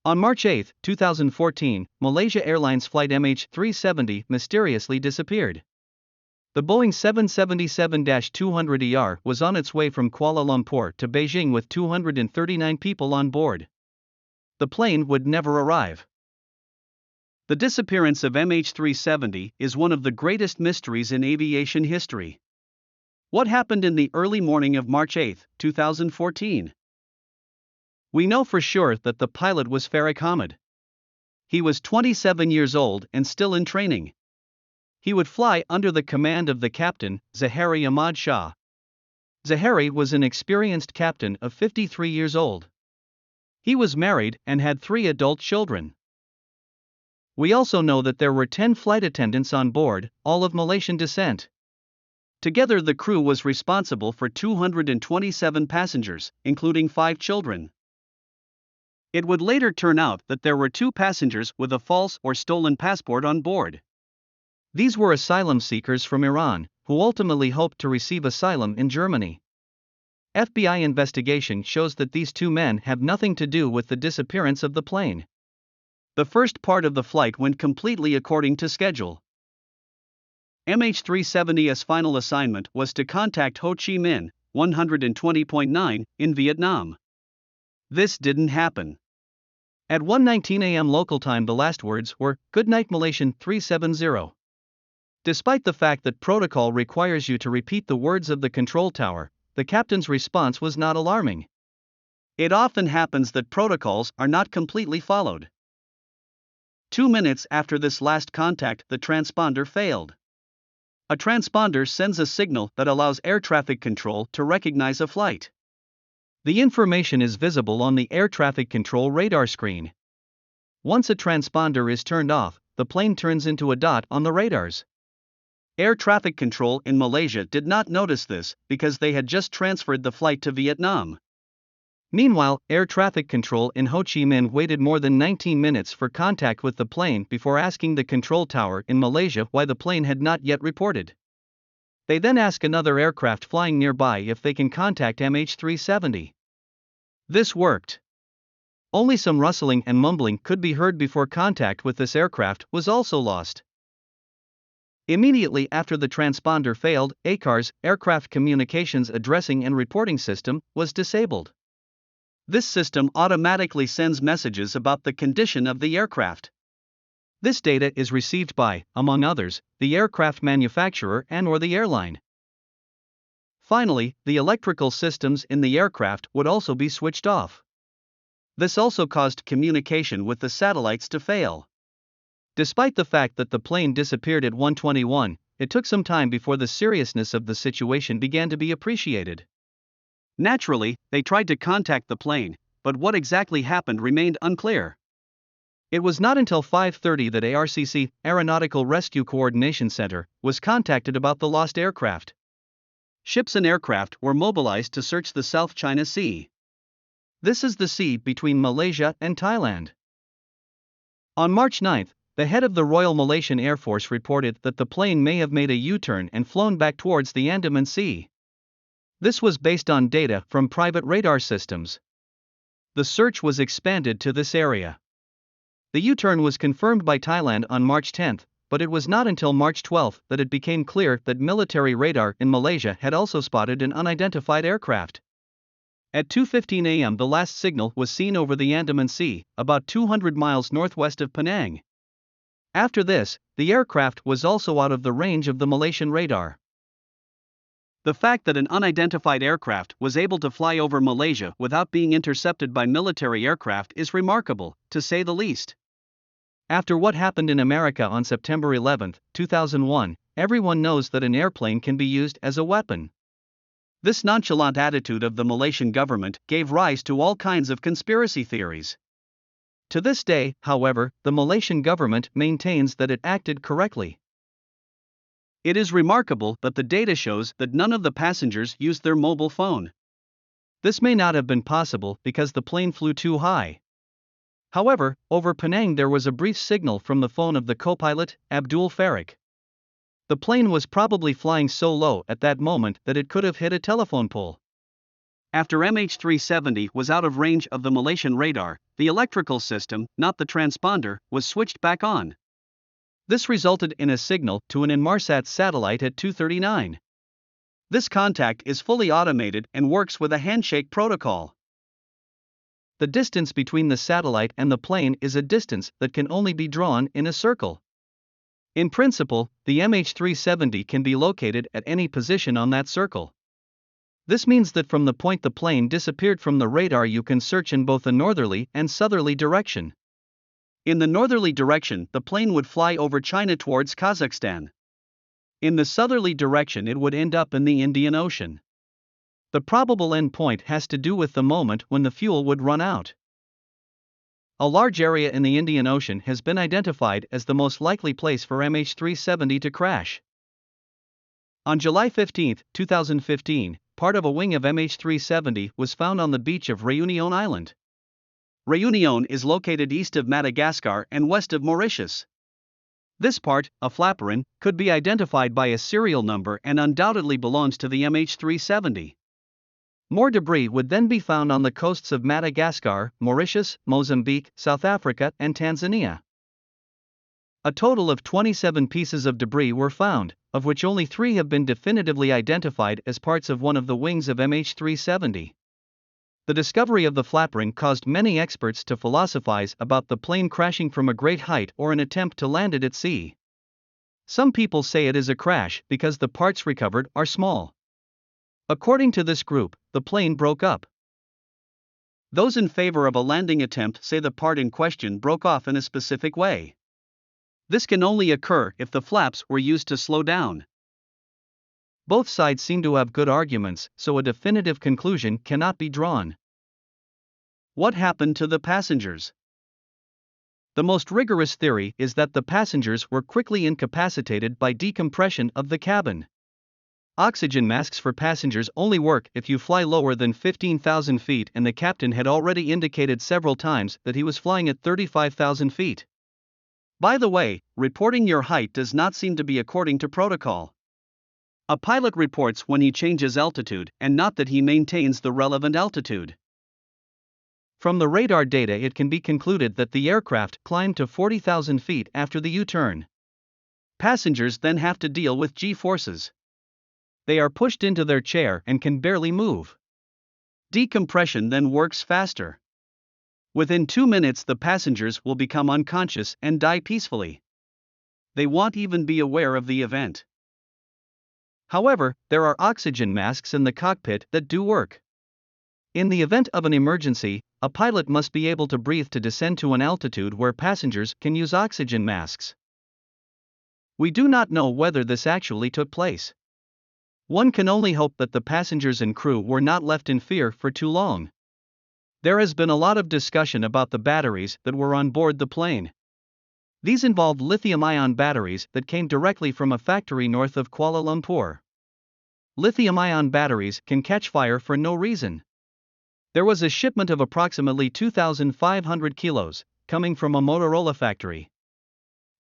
On March 8, 2014, Malaysia Airlines flight MH370 mysteriously disappeared. The Boeing 777-200ER was on its way from Kuala Lumpur to Beijing with 239 people on board. The plane would never arrive. The disappearance of MH370 is one of the greatest mysteries in aviation history. What happened in the early morning of March 8, 2014? We know for sure that the pilot was Farik Hamid. He was 27 years old and still in training. He would fly under the command of the captain, Zahari Ahmad Shah. Zahari was an experienced captain of 53 years old. He was married and had 3 adult children. We also know that there were 10 flight attendants on board, all of Malaysian descent. Together the crew was responsible for 227 passengers, including 5 children. It would later turn out that there were 2 passengers with a false or stolen passport on board. These were asylum seekers from Iran, who ultimately hoped to receive asylum in Germany. FBI investigation shows that these 2 men have nothing to do with the disappearance of the plane. The first part of the flight went completely according to schedule. MH370's final assignment was to contact Ho Chi Minh, 120.9, in Vietnam. This didn't happen. At 1:19 a.m. local time, the last words were, "Good night Malaysian 370." Despite the fact that protocol requires you to repeat the words of the control tower, the captain's response was not alarming. It often happens that protocols are not completely followed. 2 minutes after this last contact, the transponder failed. A transponder sends a signal that allows air traffic control to recognize a flight. The information is visible on the air traffic control radar screen. Once a transponder is turned off, the plane turns into a dot on the radars. Air traffic control in Malaysia did not notice this because they had just transferred the flight to Vietnam. Meanwhile, air traffic control in Ho Chi Minh waited more than 19 minutes for contact with the plane before asking the control tower in Malaysia why the plane had not yet reported. They then ask another aircraft flying nearby if they can contact MH370. This worked. Only some rustling and mumbling could be heard before contact with this aircraft was also lost. Immediately after the transponder failed, ACAR's Aircraft Communications Addressing and Reporting System was disabled. This system automatically sends messages about the condition of the aircraft. This data is received by, among others, the aircraft manufacturer and/or the airline. Finally, the electrical systems in the aircraft would also be switched off. This also caused communication with the satellites to fail. Despite the fact that the plane disappeared at 1:21, it took some time before the seriousness of the situation began to be appreciated. Naturally, they tried to contact the plane, but what exactly happened remained unclear. It was not until 5:30 that ARCC, Aeronautical Rescue Coordination Center, was contacted about the lost aircraft. Ships and aircraft were mobilized to search the South China Sea. This is the sea between Malaysia and Thailand. On March 9, the head of the Royal Malaysian Air Force reported that the plane may have made a U-turn and flown back towards the Andaman Sea. This was based on data from private radar systems. The search was expanded to this area. The U-turn was confirmed by Thailand on March 10, but it was not until March 12 that it became clear that military radar in Malaysia had also spotted an unidentified aircraft. At 2:15 a.m. the last signal was seen over the Andaman Sea, about 200 miles northwest of Penang. After this, the aircraft was also out of the range of the Malaysian radar. The fact that an unidentified aircraft was able to fly over Malaysia without being intercepted by military aircraft is remarkable, to say the least. After what happened in America on September 11, 2001, everyone knows that an airplane can be used as a weapon. This nonchalant attitude of the Malaysian government gave rise to all kinds of conspiracy theories. To this day, however, the Malaysian government maintains that it acted correctly. It is remarkable that the data shows that none of the passengers used their mobile phone. This may not have been possible because the plane flew too high. However, over Penang there was a brief signal from the phone of the co-pilot, Abdul Farik. The plane was probably flying so low at that moment that it could have hit a telephone pole. After MH370 was out of range of the Malaysian radar, the electrical system, not the transponder, was switched back on. This resulted in a signal to an Inmarsat satellite at 2:39. This contact is fully automated and works with a handshake protocol. The distance between the satellite and the plane is a distance that can only be drawn in a circle. In principle, the MH370 can be located at any position on that circle. This means that from the point the plane disappeared from the radar you can search in both a northerly and southerly direction. In the northerly direction, the plane would fly over China towards Kazakhstan. In the southerly direction, it would end up in the Indian Ocean. The probable end point has to do with the moment when the fuel would run out. A large area in the Indian Ocean has been identified as the most likely place for MH370 to crash. On July 15, 2015, part of a wing of MH370 was found on the beach of Réunion Island. Réunion is located east of Madagascar and west of Mauritius. This part, a flaperon, could be identified by a serial number and undoubtedly belongs to the MH370. More debris would then be found on the coasts of Madagascar, Mauritius, Mozambique, South Africa, and Tanzania. A total of 27 pieces of debris were found, of which only 3 have been definitively identified as parts of one of the wings of MH370. The discovery of the flaperon caused many experts to philosophize about the plane crashing from a great height or an attempt to land it at sea. Some people say it is a crash because the parts recovered are small. According to this group, the plane broke up. Those in favor of a landing attempt say the part in question broke off in a specific way. This can only occur if the flaps were used to slow down. Both sides seem to have good arguments, so a definitive conclusion cannot be drawn. What happened to the passengers? The most rigorous theory is that the passengers were quickly incapacitated by decompression of the cabin. Oxygen masks for passengers only work if you fly lower than 15,000 feet, and the captain had already indicated several times that he was flying at 35,000 feet. By the way, reporting your height does not seem to be according to protocol. A pilot reports when he changes altitude and not that he maintains the relevant altitude. From the radar data, it can be concluded that the aircraft climbed to 40,000 feet after the U-turn. Passengers then have to deal with G-forces. They are pushed into their chair and can barely move. Decompression then works faster. Within 2 minutes, the passengers will become unconscious and die peacefully. They won't even be aware of the event. However, there are oxygen masks in the cockpit that do work. In the event of an emergency, a pilot must be able to breathe to descend to an altitude where passengers can use oxygen masks. We do not know whether this actually took place. One can only hope that the passengers and crew were not left in fear for too long. There has been a lot of discussion about the batteries that were on board the plane. These involved lithium-ion batteries that came directly from a factory north of Kuala Lumpur. Lithium-ion batteries can catch fire for no reason. There was a shipment of approximately 2,500 kilos, coming from a Motorola factory.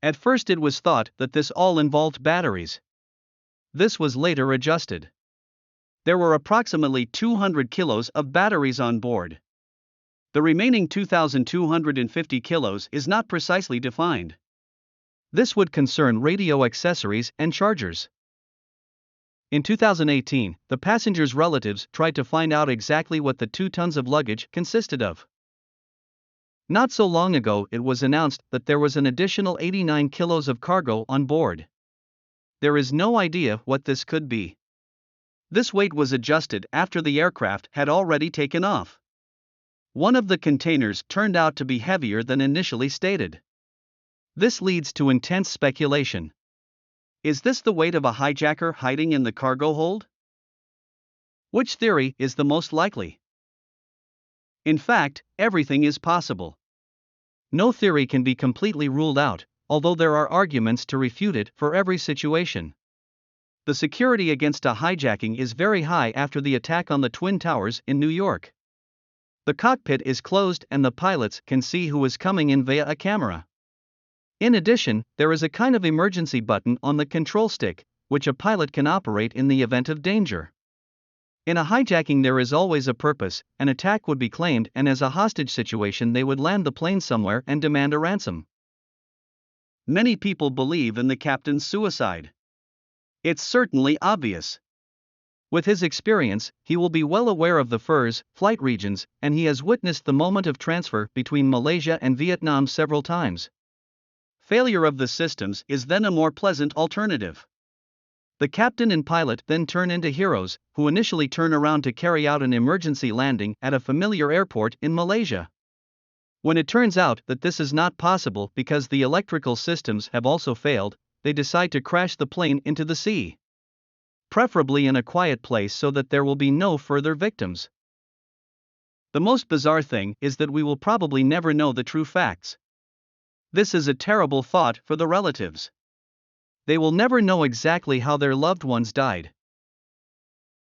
At first it was thought that this all involved batteries. This was later adjusted. There were approximately 200 kilos of batteries on board. The remaining 2,250 kilos is not precisely defined. This would concern radio accessories and chargers. In 2018, the passengers' relatives tried to find out exactly what the 2 tons of luggage consisted of. Not so long ago, it was announced that there was an additional 89 kilos of cargo on board. There is no idea what this could be. This weight was adjusted after the aircraft had already taken off. One of the containers turned out to be heavier than initially stated. This leads to intense speculation. Is this the weight of a hijacker hiding in the cargo hold? Which theory is the most likely? In fact, everything is possible. No theory can be completely ruled out, although there are arguments to refute it for every situation. The security against a hijacking is very high after the attack on the Twin Towers in New York. The cockpit is closed and the pilots can see who is coming in via a camera. In addition, there is a kind of emergency button on the control stick, which a pilot can operate in the event of danger. In a hijacking, there is always a purpose. An attack would be claimed, and as a hostage situation, they would land the plane somewhere and demand a ransom. Many people believe in the captain's suicide. It's certainly obvious. With his experience, he will be well aware of the FIR's flight regions, and he has witnessed the moment of transfer between Malaysia and Vietnam several times. Failure of the systems is then a more pleasant alternative. The captain and pilot then turn into heroes, who initially turn around to carry out an emergency landing at a familiar airport in Malaysia. When it turns out that this is not possible because the electrical systems have also failed, they decide to crash the plane into the sea. Preferably in a quiet place so that there will be no further victims. The most bizarre thing is that we will probably never know the true facts. This is a terrible thought for the relatives. They will never know exactly how their loved ones died.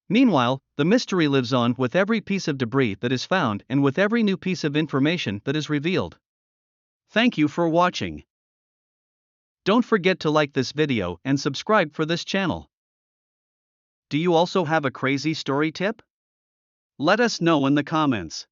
Meanwhile, the mystery lives on with every piece of debris that is found and with every new piece of information that is revealed. Thank you for watching. Don't forget to like this video and subscribe for this channel. Do you also have a crazy story tip? Let us know in the comments.